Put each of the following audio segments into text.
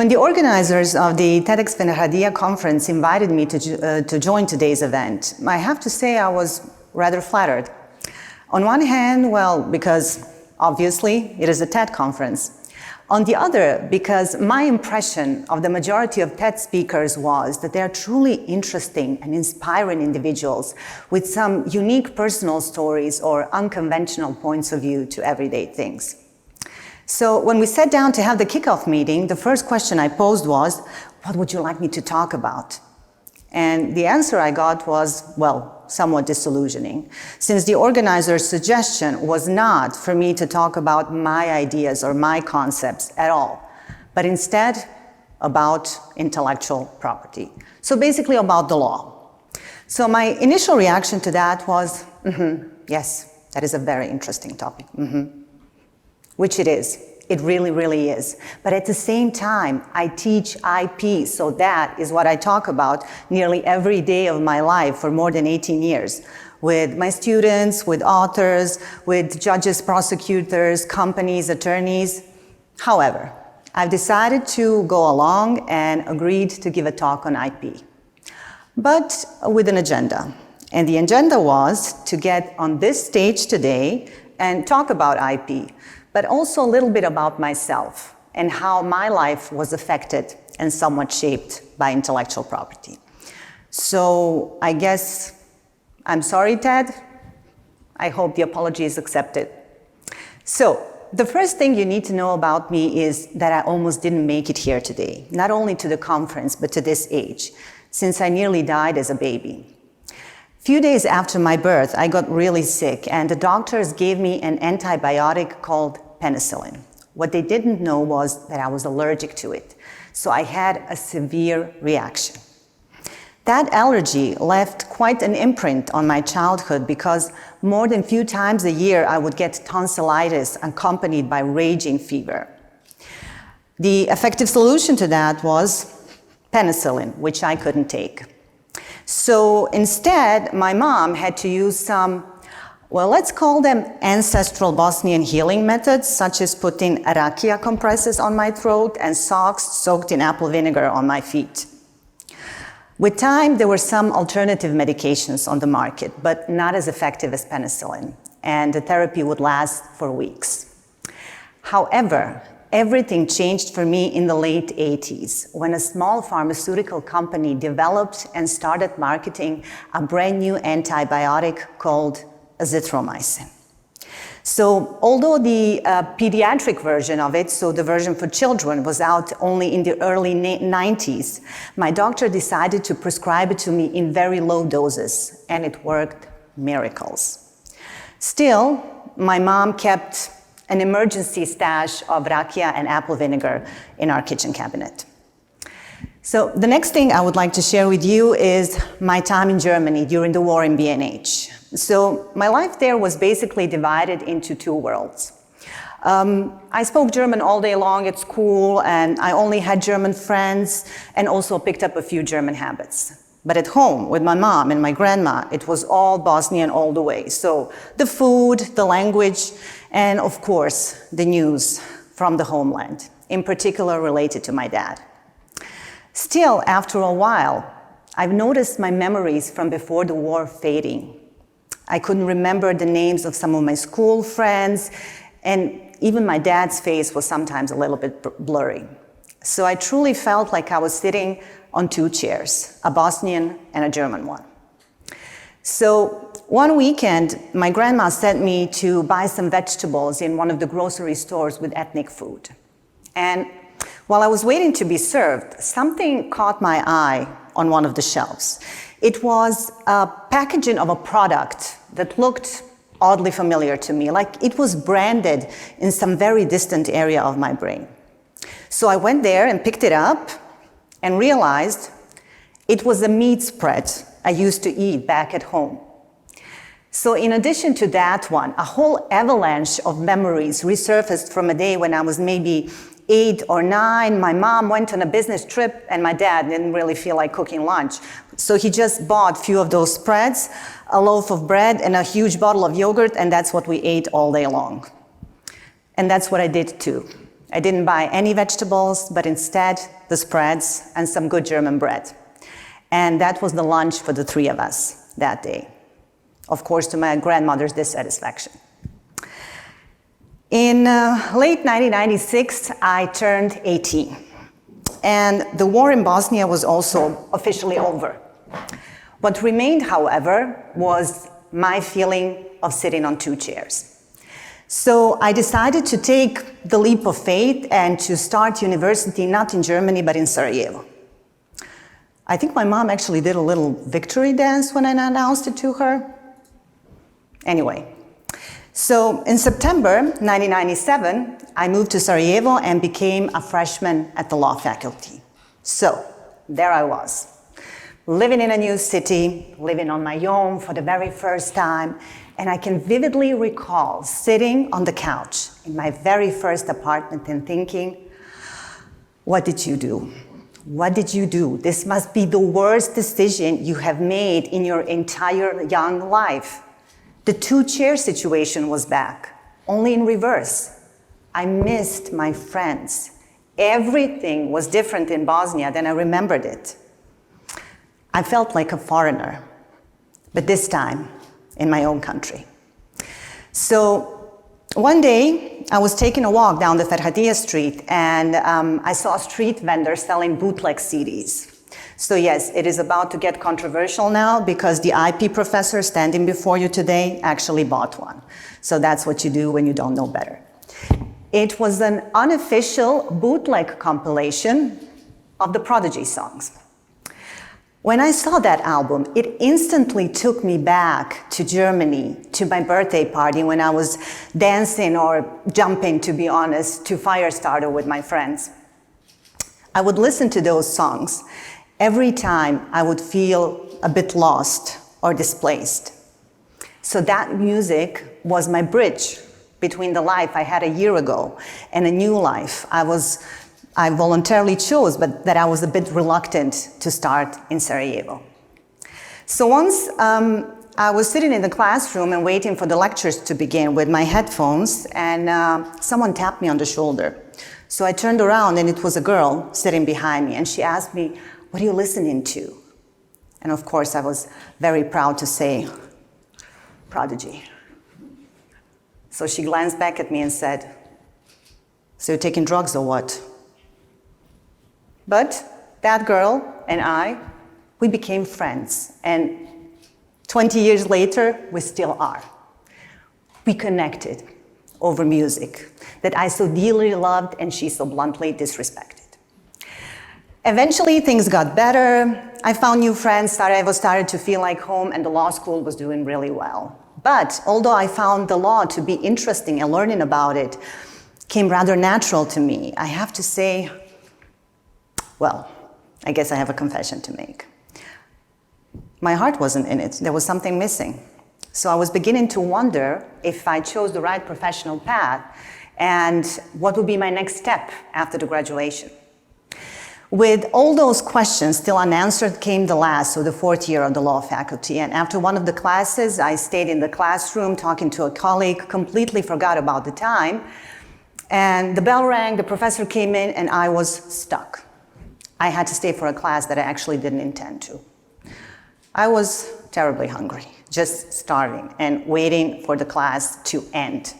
When the organizers of the TEDx Finarhadia conference invited me to join today's event, I have to say I was rather flattered. On one hand, well, because obviously it is a TED conference. On the other, because my impression of the majority of TED speakers was that they are truly interesting and inspiring individuals with some unique personal stories or unconventional points of view to everyday things. So when we sat down to have the kickoff meeting, the first question I posed was, what would you like me to talk about? And the answer I got was, well, somewhat disillusioning, since the organizer's suggestion was not for me to talk about my ideas or my concepts at all, but instead about intellectual property. So basically about the law. So my initial reaction to that was, yes, that is a very interesting topic. Which it is. It really, really is. But at the same time, I teach IP, so that is what I talk about nearly every day of my life for more than 18 years, with my students, with authors, with judges, prosecutors, companies, attorneys. However, I've decided to go along and agreed to give a talk on IP, but with an agenda. And the agenda was to get on this stage today and talk about IP, but also a little bit about myself and how my life was affected and somewhat shaped by intellectual property. So I guess, I'm sorry, Ted. I hope the apology is accepted. So the first thing you need to know about me is that I almost didn't make it here today, not only to the conference, but to this age, since I nearly died as a baby. A few days after my birth, I got really sick, and the doctors gave me an antibiotic called penicillin. What they didn't know was that I was allergic to it, so I had a severe reaction. That allergy left quite an imprint on my childhood because more than a few times a year I would get tonsillitis accompanied by raging fever. The effective solution to that was penicillin, which I couldn't take. So instead, my mom had to use some, well, let's call them ancestral Bosnian healing methods, such as putting rakia compresses on my throat and socks soaked in apple vinegar on my feet. With time, there were some alternative medications on the market, but not as effective as penicillin, and the therapy would last for weeks. However, everything changed for me in the late 80s when a small pharmaceutical company developed and started marketing a brand new antibiotic called azithromycin. So although the pediatric version of it, so the version for children, was out only in the early 90s, my doctor decided to prescribe it to me in very low doses, and it worked miracles. Still, my mom kept an emergency stash of rakia and apple vinegar in our kitchen cabinet. So the next thing I would like to share with you is my time in Germany during the war in B&H. So my life there was basically divided into two worlds. I spoke German all day long at school, and I only had German friends and also picked up a few German habits. But at home, with my mom and my grandma, it was all Bosnian all the way. So the food, the language, and of course, the news from the homeland, in particular related to my dad. Still, after a while, I've noticed my memories from before the war fading. I couldn't remember the names of some of my school friends, and even my dad's face was sometimes a little bit blurry. So I truly felt like I was sitting on two chairs, a Bosnian and a German one. So one weekend, my grandma sent me to buy some vegetables in one of the grocery stores with ethnic food. And while I was waiting to be served, something caught my eye on one of the shelves. It was a packaging of a product that looked oddly familiar to me, like it was branded in some very distant area of my brain. So I went there and picked it up and realized it was a meat spread I used to eat back at home. So in addition to that one, a whole avalanche of memories resurfaced from a day when I was maybe 8 or 9. My mom went on a business trip and my dad didn't really feel like cooking lunch. So he just bought a few of those spreads, a loaf of bread and a huge bottle of yogurt, and that's what we ate all day long. And that's what I did too. I didn't buy any vegetables, but instead the spreads and some good German bread. And that was the lunch for the three of us that day. Of course, to my grandmother's dissatisfaction. In late 1996, I turned 18. And the war in Bosnia was also officially over. What remained, however, was my feeling of sitting on two chairs. So I decided to take the leap of faith and to start university not in Germany, but in Sarajevo. I think my mom actually did a little victory dance when I announced it to her. Anyway, so in September 1997, I moved to Sarajevo and became a freshman at the law faculty. So there I was, living in a new city, living on my own for the very first time, and I can vividly recall sitting on the couch in my very first apartment and thinking, what did you do? What did you do? This must be the worst decision you have made in your entire young life. The two-chair situation was back, only in reverse. I missed my friends. Everything was different in Bosnia than I remembered it. I felt like a foreigner, but this time in my own country. So one day, I was taking a walk down the Ferhatia Street, and I saw a street vendor selling bootleg CDs. So yes, it is about to get controversial now because the IP professor standing before you today actually bought one. So that's what you do when you don't know better. It was an unofficial bootleg compilation of the Prodigy songs. When I saw that album, it instantly took me back to Germany, to my birthday party when I was dancing or jumping, to be honest, to Firestarter with my friends. I would listen to those songs every time I would feel a bit lost or displaced. So that music was my bridge between the life I had a year ago and a new life I voluntarily chose, but that I was a bit reluctant to start in Sarajevo. So once I was sitting in the classroom and waiting for the lectures to begin with my headphones, and someone tapped me on the shoulder. So I turned around, and it was a girl sitting behind me, and she asked me, "What are you listening to?" And of course, I was very proud to say, Prodigy. So she glanced back at me and said, "So you're taking drugs or what?" But that girl and I, we became friends. And 20 years later, we still are. We connected over music that I so dearly loved and she so bluntly disrespected. Eventually, things got better. I found new friends. Sarajevo started to feel like home, and the law school was doing really well. But although I found the law to be interesting and learning about it came rather natural to me, I have to say, well, I guess I have a confession to make. My heart wasn't in it. There was something missing. So I was beginning to wonder if I chose the right professional path and what would be my next step after the graduation. With all those questions still unanswered came the last, so the fourth year of the law faculty. And after one of the classes, I stayed in the classroom talking to a colleague, completely forgot about the time. And the bell rang, the professor came in, and I was stuck. I had to stay for a class that I actually didn't intend to. I was terribly hungry, just starving and waiting for the class to end.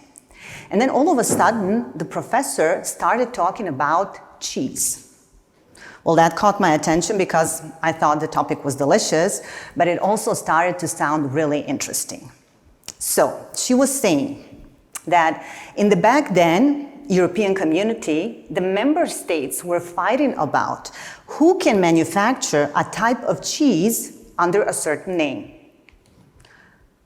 And then all of a sudden, the professor started talking about cheese. Well, that caught my attention because I thought the topic was delicious, but it also started to sound really interesting. So she was saying that in the back then, European community, the member states were fighting about who can manufacture a type of cheese under a certain name.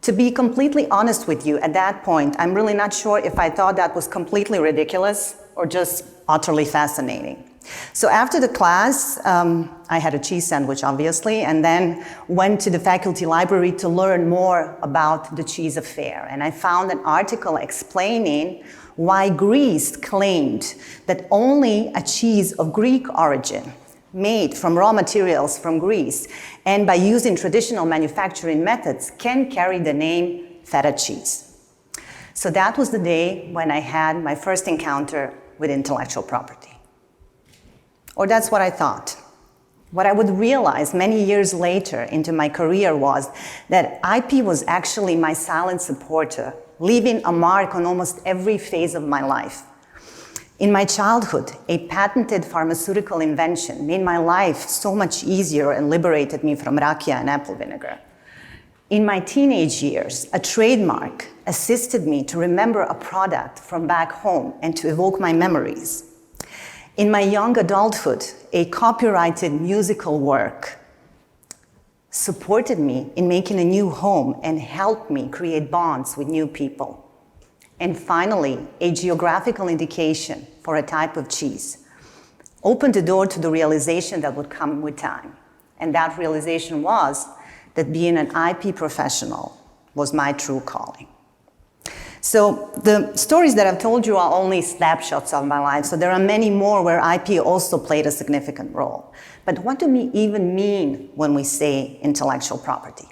To be completely honest with you, at that point, I'm really not sure if I thought that was completely ridiculous or just utterly fascinating. So after the class, I had a cheese sandwich, obviously, and then went to the faculty library to learn more about the cheese affair. And I found an article explaining why Greece claimed that only a cheese of Greek origin, made from raw materials from Greece, and by using traditional manufacturing methods, can carry the name feta cheese. So that was the day when I had my first encounter with intellectual property. Or that's what I thought. What I would realize many years later into my career was that IP was actually my silent supporter, leaving a mark on almost every phase of my life. In my childhood, a patented pharmaceutical invention made my life so much easier and liberated me from rakia and apple vinegar. In my teenage years, a trademark assisted me to remember a product from back home and to evoke my memories. In my young adulthood, a copyrighted musical work supported me in making a new home and helped me create bonds with new people. And finally, a geographical indication for a type of cheese opened the door to the realization that would come with time. And that realization was that being an IP professional was my true calling. So the stories that I've told you are only snapshots of my life, so there are many more where IP also played a significant role. But what do we even mean when we say intellectual property?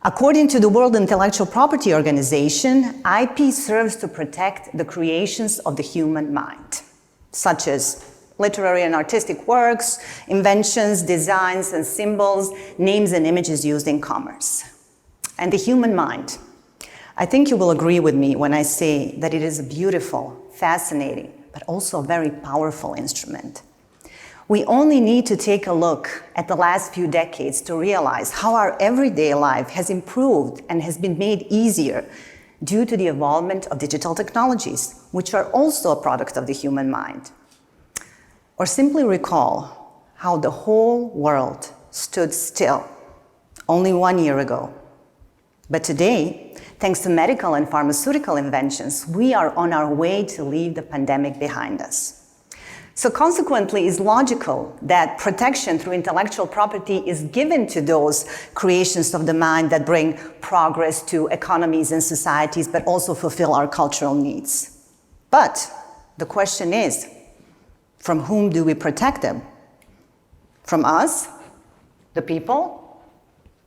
According to the World Intellectual Property Organization, IP serves to protect the creations of the human mind, such as literary and artistic works, inventions, designs and symbols, names and images used in commerce. And the human mind. I think you will agree with me when I say that it is a beautiful, fascinating, but also a very powerful instrument. We only need to take a look at the last few decades to realize how our everyday life has improved and has been made easier due to the evolvement of digital technologies, which are also a product of the human mind. Or simply recall how the whole world stood still only 1 year ago. But today, thanks to medical and pharmaceutical inventions, we are on our way to leave the pandemic behind us. So consequently, it's logical that protection through intellectual property is given to those creations of the mind that bring progress to economies and societies, but also fulfill our cultural needs. But the question is, from whom do we protect them? From us? The people?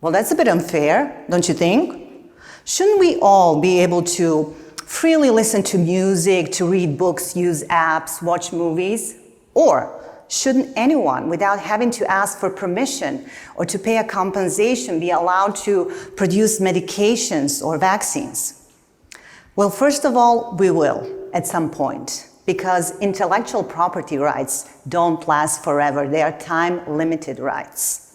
Well, that's a bit unfair, don't you think? Shouldn't we all be able to freely listen to music, to read books, use apps, watch movies? Or shouldn't anyone, without having to ask for permission or to pay a compensation, be allowed to produce medications or vaccines? Well, first of all, we will at some point, because intellectual property rights don't last forever. They are time-limited rights.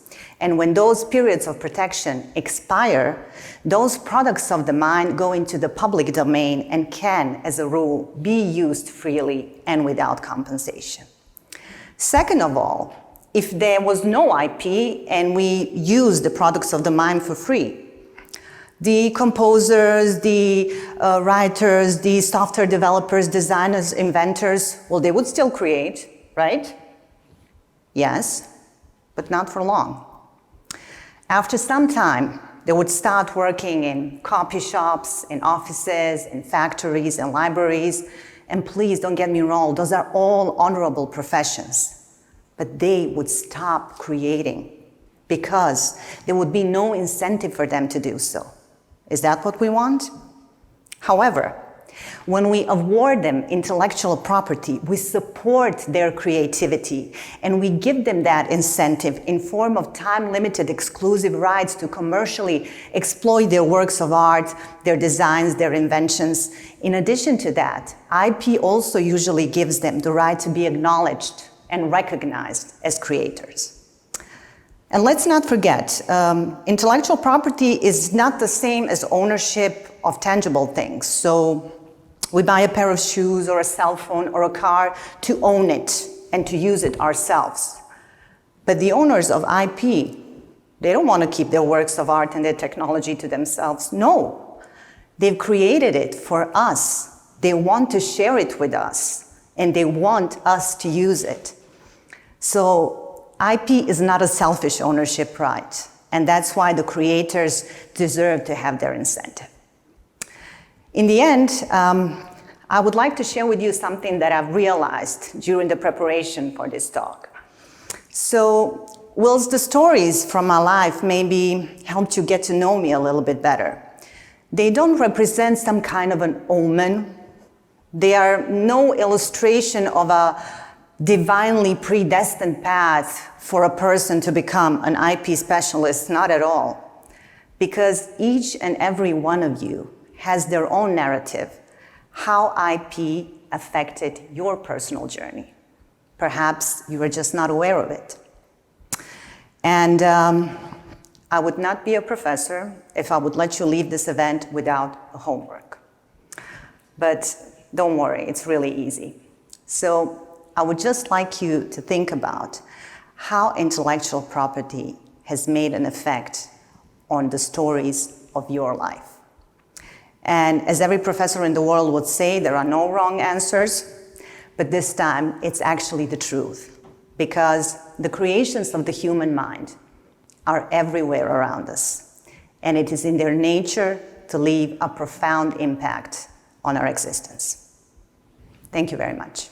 And when those periods of protection expire, those products of the mind go into the public domain and can, as a rule, be used freely and without compensation. Second of all, if there was no IP and we used the products of the mind for free, the composers, the writers, the software developers, designers, inventors, well, they would still create, right? Yes, but not for long. After some time, they would start working in copy shops, in offices, in factories, and libraries. And please don't get me wrong, those are all honorable professions. But they would stop creating because there would be no incentive for them to do so. Is that what we want? However, when we award them intellectual property, we support their creativity and we give them that incentive in form of time-limited exclusive rights to commercially exploit their works of art, their designs, their inventions. In addition to that, IP also usually gives them the right to be acknowledged and recognized as creators. And let's not forget, intellectual property is not the same as ownership of tangible things. So we buy a pair of shoes or a cell phone or a car to own it and to use it ourselves. But the owners of IP, they don't want to keep their works of art and their technology to themselves. No, they've created it for us. They want to share it with us and they want us to use it. So IP is not a selfish ownership right, and that's why the creators deserve to have their incentive. In the end, I would like to share with you something that I've realized during the preparation for this talk. So, whilst the stories from my life maybe helped you get to know me a little bit better, they don't represent some kind of an omen, They are no illustration of a divinely predestined path for a person to become an IP specialist, not at all. Because each and every one of you has their own narrative, how IP affected your personal journey. Perhaps you were just not aware of it. And I would not be a professor if I would let you leave this event without a homework. But don't worry, it's really easy. So I would just like you to think about how intellectual property has made an effect on the stories of your life. And as every professor in the world would say, there are no wrong answers, but this time it's actually the truth, because the creations of the human mind are everywhere around us, and it is in their nature to leave a profound impact on our existence. Thank you very much.